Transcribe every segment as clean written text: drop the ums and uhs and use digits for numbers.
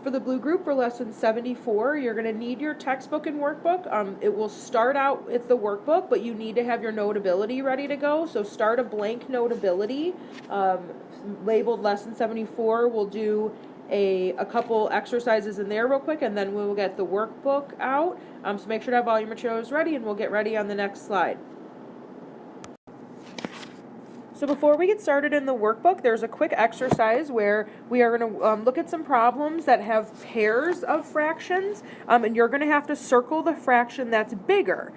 For the blue group, for lesson 74, you're going to need your textbook and workbook. It will start out with the workbook, but you need to have your notability ready to go. So start a blank notability labeled lesson 74. We'll do a couple exercises in there real quick, and then we will get the workbook out. So make sure to have all your materials ready, and we'll get ready on the next slide. So before we get started in the workbook, there's a quick exercise where we are going to look at some problems that have pairs of fractions, and you're going to have to circle the fraction that's bigger.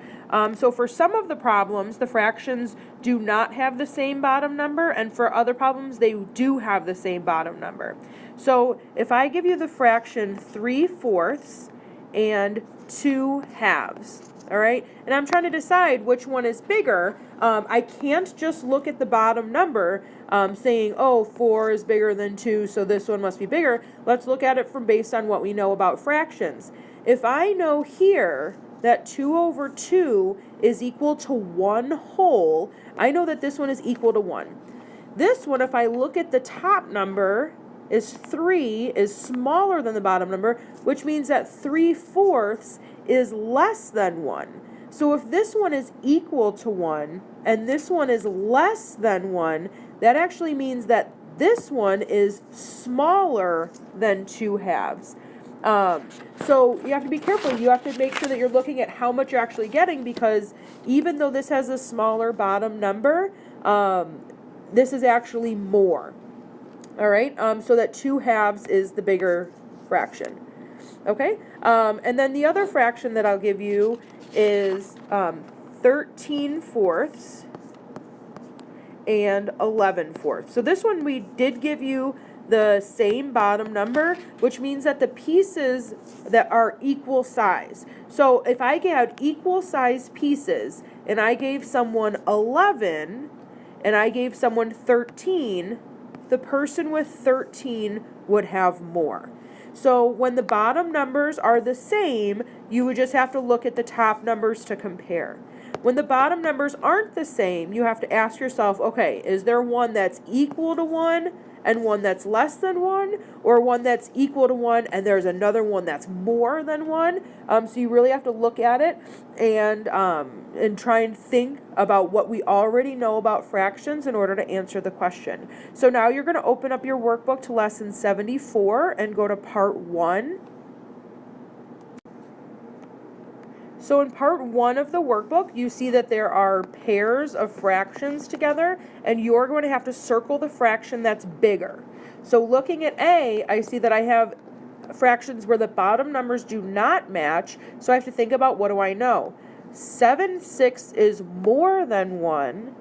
So for some of the problems, the fractions do not have the same bottom number, and for other problems, they do have the same bottom number. So if I give you the fraction 3/4 and 2/2, all right, and I'm trying to decide which one is bigger, I can't just look at the bottom number saying, oh, 4 is bigger than 2, so this one must be bigger. Let's look at it from based on what we know about fractions. If I know here that 2/2 is equal to 1 whole, I know that this one is equal to 1. This one, if I look at the top number, is 3, is smaller than the bottom number, which means that 3/4 is less than 1. So if this one is equal to 1 and this one is less than 1, that actually means that this one is smaller than 2/2. So you have to be careful. You have to make sure that you're looking at how much you're actually getting, because even though this has a smaller bottom number, this is actually more. All right, so that 2/2 is the bigger fraction. Okay, and then the other fraction that I'll give you is 13/4 and 11/4. So this one we did give you the same bottom number, which means that the pieces that are equal size. So if I had equal size pieces and I gave someone 11 and I gave someone 13, the person with 13 would have more. So when the bottom numbers are the same, you would just have to look at the top numbers to compare. When the bottom numbers aren't the same, you have to ask yourself, okay, is there one that's equal to 1 and one that's less than 1, or one that's equal to 1 and there's another one that's more than 1? So you really have to look at it and try and think about what we already know about fractions in order to answer the question. So now you're going to open up your workbook to lesson 74 and go to part 1. So in part 1 of the workbook, you see that there are pairs of fractions together, and you're going to have to circle the fraction that's bigger. So looking at A, I see that I have fractions where the bottom numbers do not match, so I have to think about, what do I know? 7/6 is more than 1.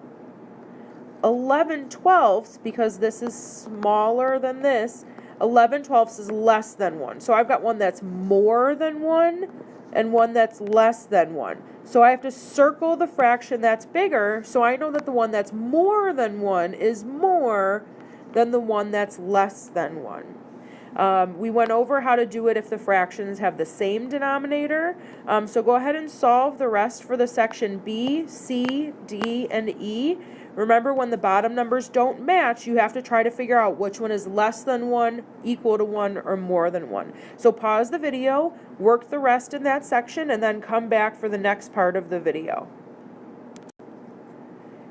11/12, because this is smaller than this, 11/12 is less than 1. So I've got one that's more than 1 and one that's less than 1. So I have to circle the fraction that's bigger, so I know that the one that's more than 1 is more than the one that's less than 1. We went over how to do it if the fractions have the same denominator. So go ahead and solve the rest for the section B, C, D, and E. Remember, when the bottom numbers don't match, you have to try to figure out which one is less than 1, equal to 1, or more than 1. So pause the video, work the rest in that section, and then come back for the next part of the video.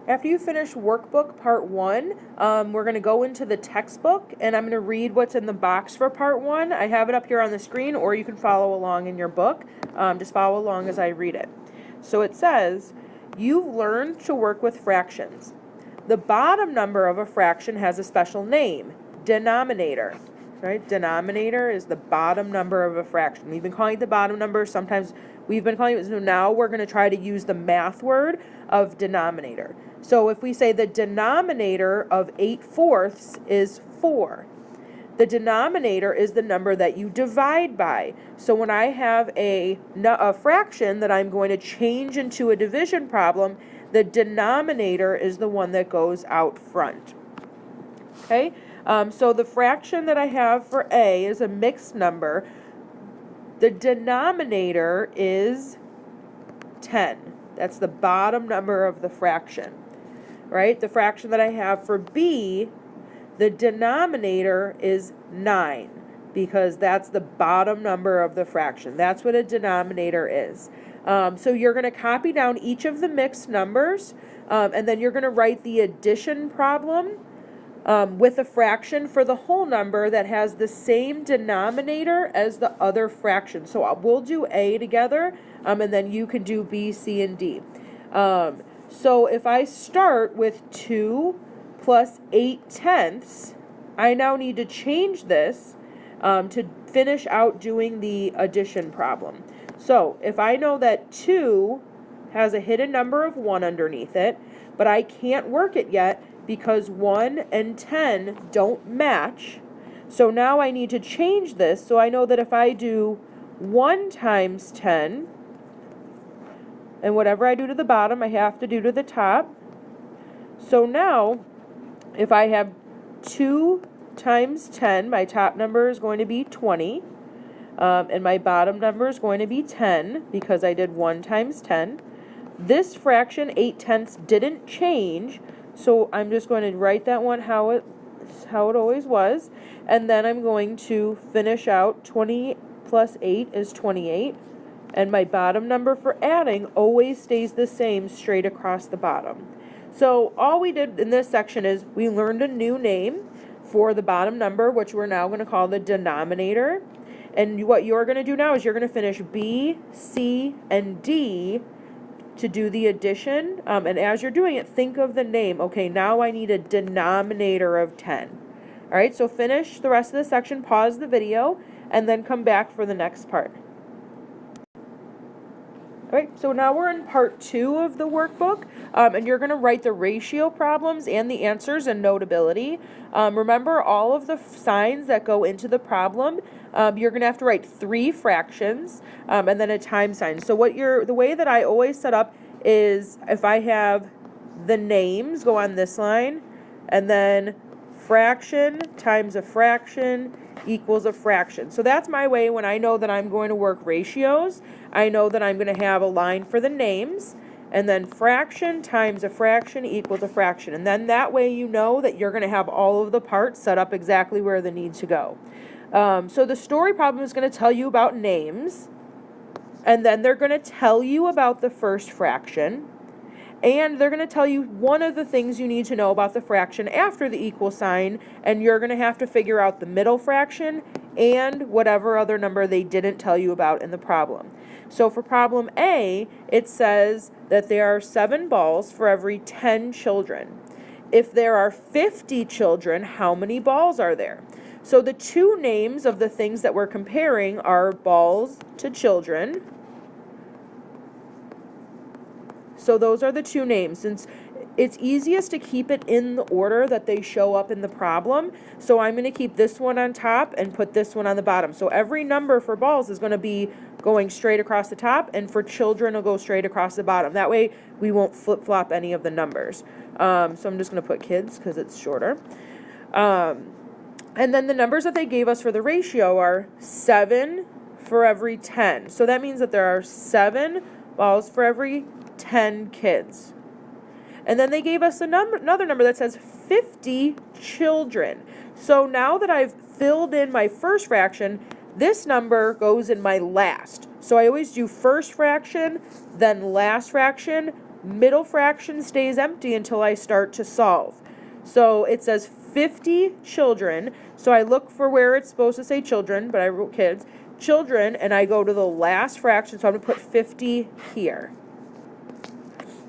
After you finish workbook part 1, we're going to go into the textbook, and I'm going to read what's in the box for part 1. I have it up here on the screen, or you can follow along in your book. Just follow along as I read it. So it says, you've learned to work with fractions. The bottom number of a fraction has a special name, denominator. Right? Denominator is the bottom number of a fraction. We've been calling it the bottom number. Sometimes we've been calling it, so now we're going to try to use the math word of denominator. So if we say the denominator of 8/4 is 4, the denominator is the number that you divide by. So when I have a fraction that I'm going to change into a division problem, the denominator is the one that goes out front. Okay? So the fraction that I have for A is a mixed number. The denominator is 10. That's the bottom number of the fraction, right? The fraction that I have for B, the denominator is 9. because that's the bottom number of the fraction. That's what a denominator is. So you're going to copy down each of the mixed numbers, and then you're going to write the addition problem with a fraction for the whole number that has the same denominator as the other fraction. So we'll do A together, and then you can do B, C, and D. So if I start with 2 plus 8/10, I now need to change this to finish out doing the addition problem. So if I know that 2 has a hidden number of 1 underneath it, but I can't work it yet because 1 and 10 don't match, so now I need to change this. So I know that if I do 1 times 10, and whatever I do to the bottom, I have to do to the top. So now, if I have 2 times 10, my top number is going to be 20, and my bottom number is going to be 10, because I did 1 times 10. This fraction, 8/10, didn't change, so I'm just going to write that one how it always was, and then I'm going to finish out 20 plus 8 is 28. And my bottom number for adding always stays the same straight across the bottom. So all we did in this section is we learned a new name for the bottom number, which we're now going to call the denominator. And what you're going to do now is you're going to finish B, C, and D to do the addition. And as you're doing it, think of the name. Okay, now I need a denominator of 10. All right, so finish the rest of the section, pause the video, and then come back for the next part. All right, so now we're in part 2 of the workbook, and you're going to write the ratio problems and the answers in Notability. Remember all of the signs that go into the problem. You're going to have to write 3 fractions and then a time sign. So the way that I always set up is if I have the names go on this line, and then fraction times a fraction equals a fraction. So that's my way when I know that I'm going to work ratios. I know that I'm going to have a line for the names, and then fraction times a fraction equals a fraction. And then that way you know that you're going to have all of the parts set up exactly where they need to go. So the story problem is going to tell you about names, and then they're going to tell you about the first fraction, and they're going to tell you one of the things you need to know about the fraction after the equal sign, and you're going to have to figure out the middle fraction and whatever other number they didn't tell you about in the problem. So for problem A, it says that there are 7 balls for every 10 children. If there are 50 children, how many balls are there? So the 2 names of the things that we're comparing are balls to children. So those are the 2 names. Since it's easiest to keep it in the order that they show up in the problem, so I'm going to keep this one on top and put this one on the bottom. So every number for balls is going to be going straight across the top, and for children it'll go straight across the bottom. That way we won't flip-flop any of the numbers. So I'm just going to put kids because it's shorter. And then the numbers that they gave us for the ratio are 7 for every 10. So that means that there are 7 balls for every 10 kids. And then they gave us another number that says 50 children. So now that I've filled in my first fraction, this number goes in my last. So I always do first fraction, then last fraction. Middle fraction stays empty until I start to solve. So it says 50 children. So I look for where it's supposed to say children, but I wrote kids. Children, and I go to the last fraction, so I'm going to put 50 here.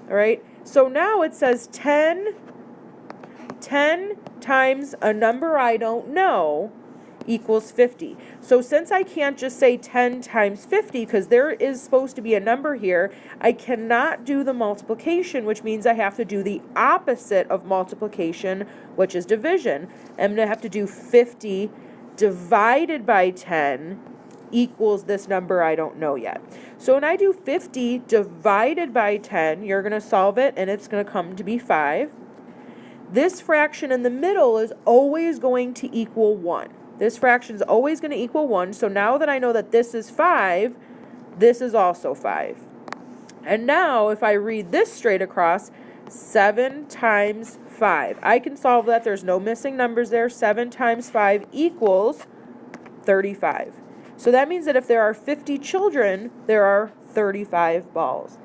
All right, so now it says 10 times a number I don't know equals 50. So since I can't just say 10 times 50, because there is supposed to be a number here, I cannot do the multiplication, which means I have to do the opposite of multiplication, which is division. I'm going to have to do 50 divided by 10 equals this number I don't know yet. So when I do 50 divided by 10, you're going to solve it, and it's going to come to be 5. This fraction in the middle is always going to equal 1. This fraction is always going to equal 1. So now that I know that this is 5, this is also 5. And now if I read this straight across, 7 times 5. I can solve that. There's no missing numbers there. 7 times 5 equals 35. So that means that if there are 50 children, there are 35 balls.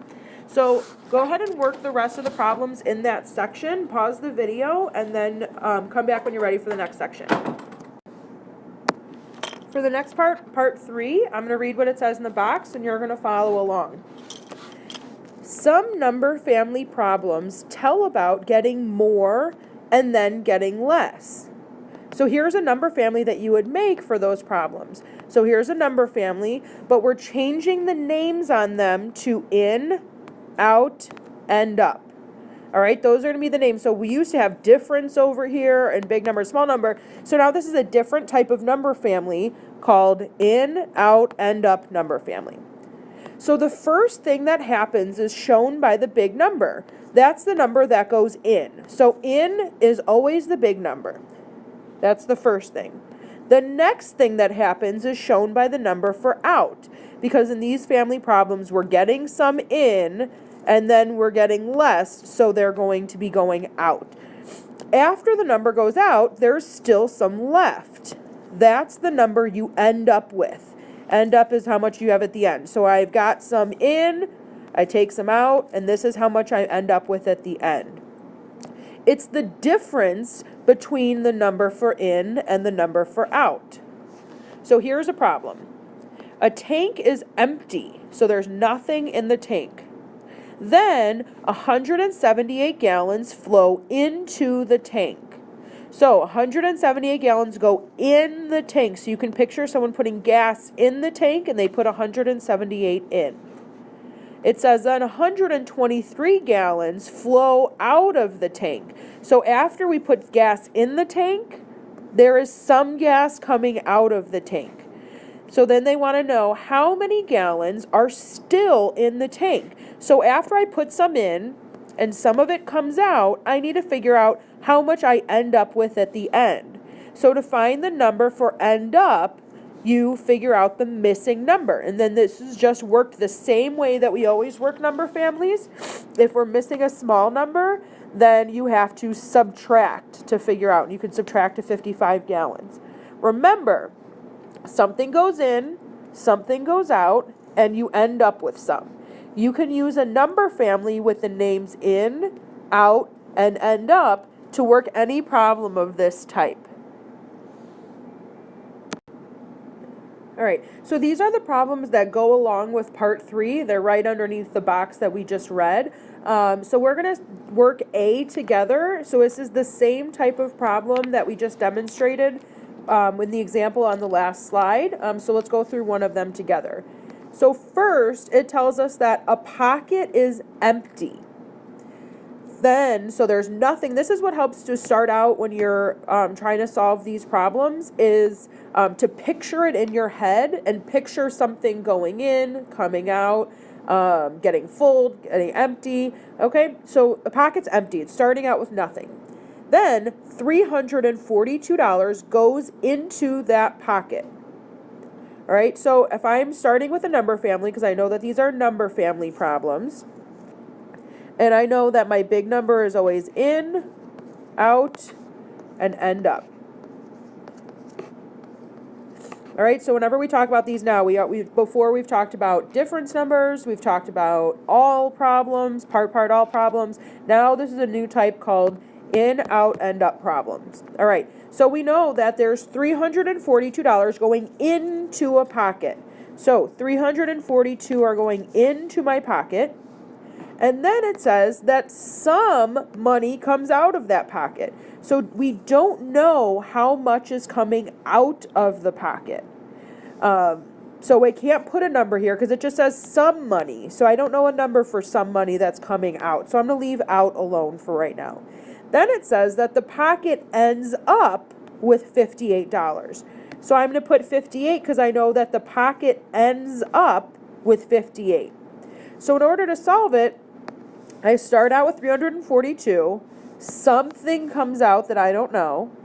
So go ahead and work the rest of the problems in that section. Pause the video and then come back when you're ready for the next section. For the next part 3, I'm going to read what it says in the box and you're going to follow along. Some number family problems tell about getting more and then getting less. So here's a number family that you would make for those problems. So here's a number family, but we're changing the names on them to in, out, and up. All right, those are going to be the names. So we used to have difference over here and big number, small number. So now this is a different type of number family called in, out, and up number family. So the first thing that happens is shown by the big number. That's the number that goes in. So in is always the big number. That's the first thing. The next thing that happens is shown by the number for out, because in these family problems, we're getting some in, and then we're getting less, so they're going to be going out. After the number goes out, there's still some left. That's the number you end up with. End up is how much you have at the end. So I've got some in, I take some out, and this is how much I end up with at the end. It's the difference between the number for in and the number for out. So here's a problem. A tank is empty, so there's nothing in the tank. Then 178 gallons flow into the tank. So 178 gallons go in the tank. So you can picture someone putting gas in the tank and they put 178 in. It says then 123 gallons flow out of the tank. So after we put gas in the tank, there is some gas coming out of the tank. So then they want to know how many gallons are still in the tank. So after I put some in and some of it comes out, I need to figure out how much I end up with at the end. So to find the number for end up, you figure out the missing number. And then this is just worked the same way that we always work number families. If we're missing a small number, then you have to subtract to figure out. And you can subtract to 55 gallons. Remember, something goes in, something goes out, and you end up with some. You can use a number family with the names in, out, and end up to work any problem of this type. All right, so these are the problems that go along with part 3. They're right underneath the box that we just read. So we're going to work A together. So this is the same type of problem that we just demonstrated in the example on the last slide. So let's go through one of them together. So first, it tells us that a pocket is empty. Then, so there's nothing. This is what helps to start out when you're trying to solve these problems is to picture it in your head and picture something going in, coming out, getting full, getting empty. Okay, so a pocket's empty. It's starting out with nothing. Then $342 goes into that pocket. All right, so if I'm starting with a number family, because I know that these are number family problems, and I know that my big number is always in, out, and end up. All right, so whenever we talk about these now, before we've talked about difference numbers, we've talked about all problems, part, all problems. Now this is a new type called in, out, end up problems. All right, so we know that there's $342 going into a pocket. So 342 are going into my pocket. And then it says that some money comes out of that pocket. So we don't know how much is coming out of the pocket. So we can't put a number here because it just says some money. So I don't know a number for some money that's coming out. So I'm going to leave out alone for right now. Then it says that the pocket ends up with $58. So I'm going to put 58 because I know that the pocket ends up with 58. So in order to solve it, I start out with 342, something comes out that I don't know,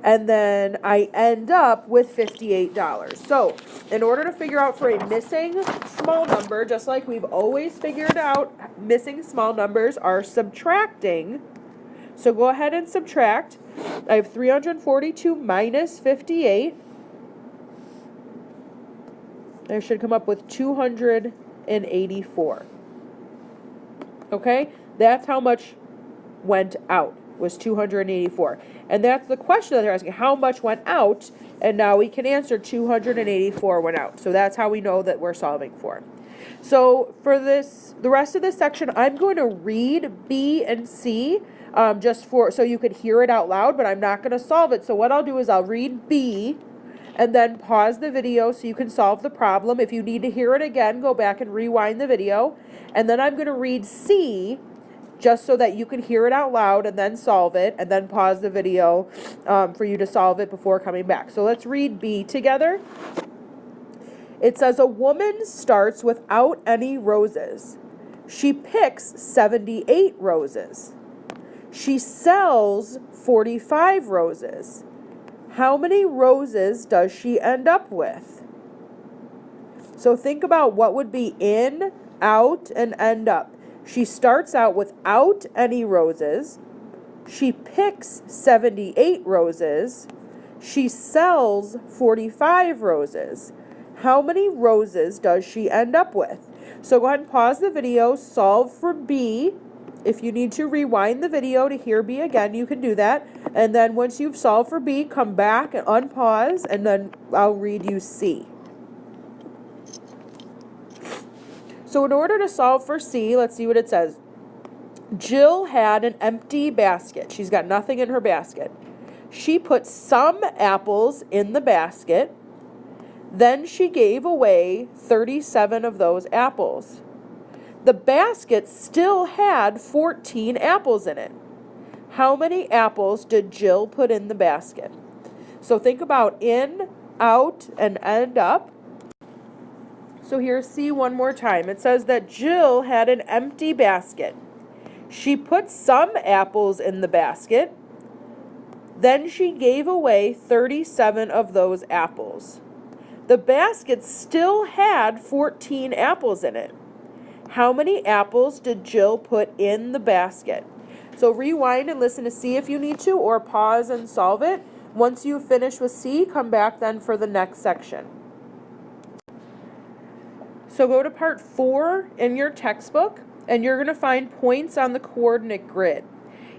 and then I end up with $58. So in order to figure out for a missing small number, just like we've always figured out, missing small numbers are subtracting. So go ahead and subtract. I have 342 minus 58. I should come up with 284. Okay, that's how much went out, was 284. And that's the question that they're asking, how much went out? And now we can answer 284 went out. So that's how we know that we're solving for. So for this, the rest of this section, I'm going to read B and C just so you could hear it out loud, but I'm not going to solve it. So what I'll do is I'll read B and then pause the video so you can solve the problem. If you need to hear it again, go back and rewind the video. And then I'm going to read C just so that you can hear it out loud and then solve it, and then pause the video for you to solve it before coming back. So let's read B together. It says, a woman starts without any roses. She picks 78 roses. She sells 45 roses. How many roses does she end up with? So think about what would be in, out, and end up. She starts out without any roses. She picks 78 roses. She sells 45 roses. How many roses does she end up with? So go ahead and pause the video, solve for B. If you need to rewind the video to hear B again, you can do that. And then once you've solved for B, come back and unpause, and then I'll read you C. So in order to solve for C, let's see what it says. Jill had an empty basket. She's got nothing in her basket. She put some apples in the basket. Then she gave away 37 of those apples. The basket still had 14 apples in it. How many apples did Jill put in the basket? So think about in, out, and end up. So here's C one more time. It says that Jill had an empty basket. She put some apples in the basket. Then she gave away 37 of those apples. The basket still had 14 apples in it. How many apples did Jill put in the basket? So rewind and listen to C if you need to, or pause and solve it. Once you finish with C, come back then for the next section. So go to part 4 in your textbook, and you're going to find points on the coordinate grid.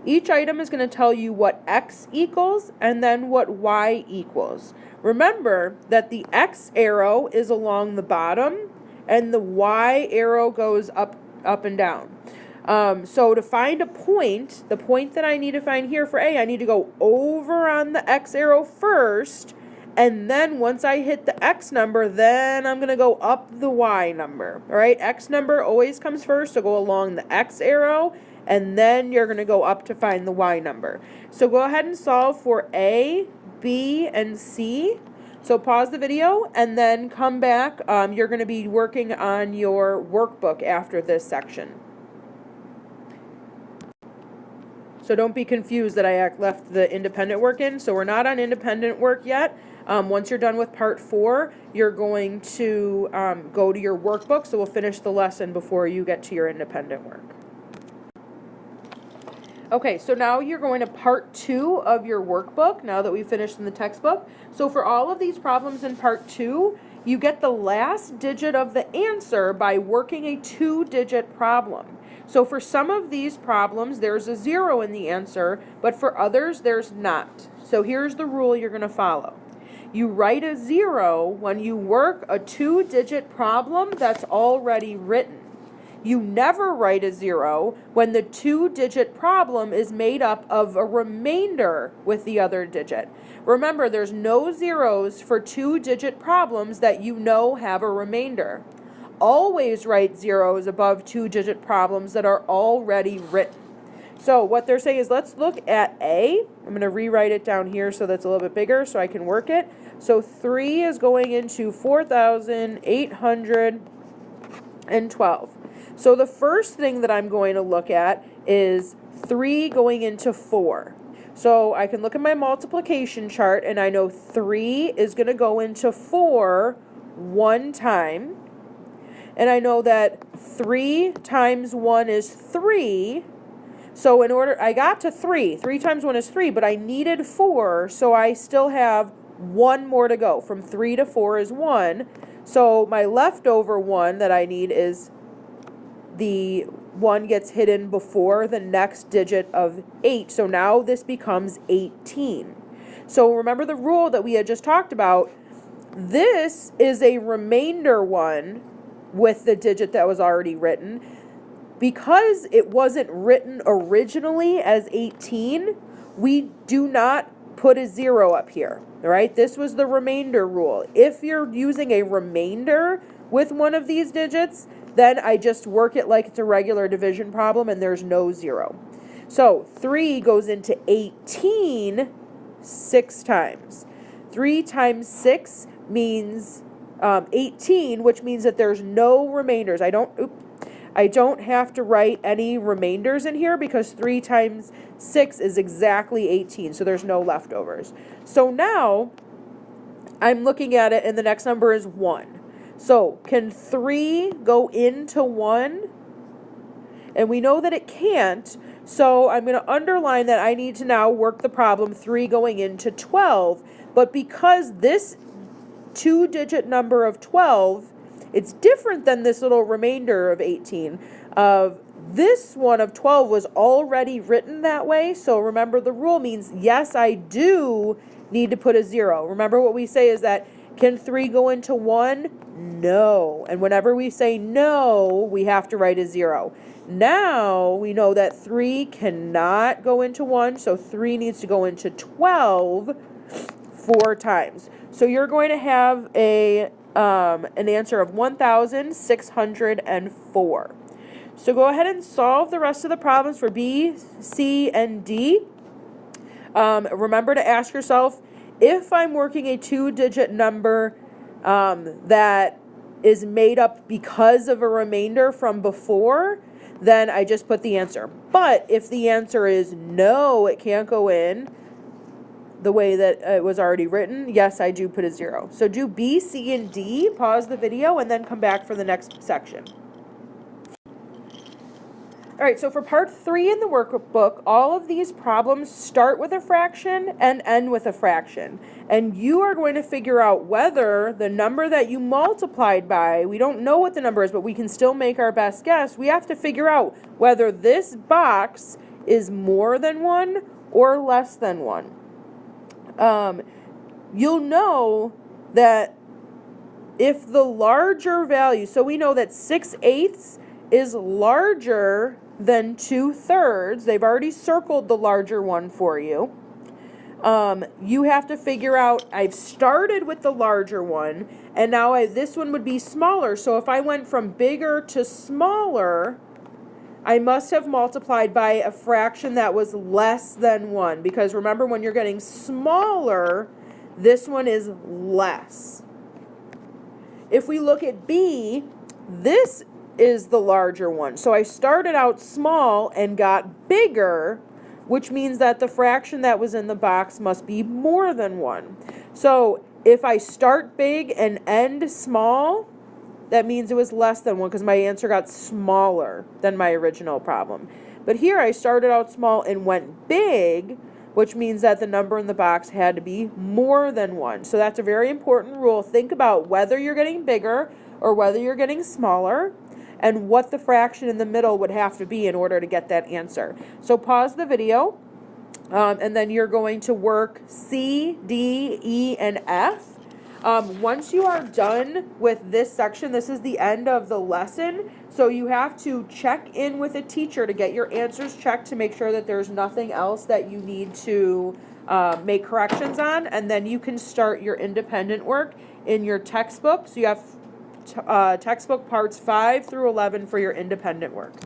Each item is going to tell you what X equals and then what Y equals. Remember that the X arrow is along the bottom and the Y arrow goes up and down. So to find a point, the point that I need to find here for A, I need to go over on the X arrow first, and then once I hit the X number, then I'm going to go up the Y number. All right, X number always comes first, so go along the X arrow, and then you're going to go up to find the Y number. So go ahead and solve for A, B, and C. So pause the video and then come back. You're going to be working on your workbook after this section. So don't be confused that I left the independent work in. So we're not on independent work yet. Once you're done with part 4, you're going to go to your workbook. So we'll finish the lesson before you get to your independent work. Okay, so now you're going to part 2 of your workbook, now that we've finished in the textbook. So for all of these problems in part 2, you get the last digit of the answer by working a 2-digit problem. So for some of these problems, there's a 0 in the answer, but for others, there's not. So here's the rule you're going to follow. You write a 0 when you work a 2-digit problem that's already written. You never write a 0 when the 2-digit problem is made up of a remainder with the other digit. Remember, there's no zeros for 2-digit problems that you know have a remainder. Always write zeros above 2-digit problems that are already written. So what they're saying is, let's look at A. I'm going to rewrite it down here so that's a little bit bigger so I can work it. So 3 is going into 4,812. So the first thing that I'm going to look at is 3 going into 4. So I can look at my multiplication chart and I know 3 is going to go into 4 one time. And I know that 3 times 1 is 3. So in order, I got to 3. 3 times 1 is 3, but I needed 4, so I still have one more to go. From 3 to 4 is 1. So my leftover 1 that I need is the 1 gets hidden before the next digit of 8. So now this becomes 18. So remember the rule that we had just talked about. This is a remainder 1 with the digit that was already written. Because it wasn't written originally as 18, we do not put a 0 up here, all right? This was the remainder rule. If you're using a remainder with one of these digits, then I just work it like it's a regular division problem and there's no 0. So 3 goes into 18 6 times. 3 times 6 means 18, which means that there's no remainders. I don't have to write any remainders in here because 3 times 6 is exactly 18, so there's no leftovers. So now I'm looking at it and the next number is 1. So can 3 go into 1? And we know that it can't, so I'm going to underline that I need to now work the problem 3 going into 12. But because this 2-digit number of 12, it's different than this little remainder of 18. This one of 12 was already written that way, so remember the rule means, yes, I do need to put a 0. Remember what we say is that, can 3 go into 1? No. And whenever we say no, we have to write a 0. Now we know that 3 cannot go into 1, so 3 needs to go into 12 4 times. So you're going to have an answer of 1,604. So go ahead and solve the rest of the problems for B, C, and D. Remember to ask yourself, if I'm working a 2-digit number that is made up because of a remainder from before, then I just put the answer. But if the answer is no, it can't go in the way that it was already written, yes, I do put a 0. So do B, C, and D, pause the video, and then come back for the next section. All right, so for part 3 in the workbook, all of these problems start with a fraction and end with a fraction. And you are going to figure out whether the number that you multiplied by, we don't know what the number is, but we can still make our best guess. We have to figure out whether this box is more than 1 or less than 1. You'll know that if the larger value, so we know that 6/8 is larger than 2/3. They've already circled the larger one for you. You have to figure out, I've started with the larger one, and now this one would be smaller. So if I went from bigger to smaller, I must have multiplied by a fraction that was less than 1. Because remember, when you're getting smaller, this one is less. If we look at B, this is the larger one. So I started out small and got bigger, which means that the fraction that was in the box must be more than 1. So if I start big and end small, that means it was less than 1 because my answer got smaller than my original problem. But here I started out small and went big, which means that the number in the box had to be more than 1. So that's a very important rule. Think about whether you're getting bigger or whether you're getting smaller, and what the fraction in the middle would have to be in order to get that answer. So pause the video, and then you're going to work C, D, E, and F. Once you are done with this section, this is the end of the lesson, so you have to check in with a teacher to get your answers checked to make sure that there's nothing else that you need to make corrections on, and then you can start your independent work in your textbook. So you have textbook parts 5 through 11 for your independent work.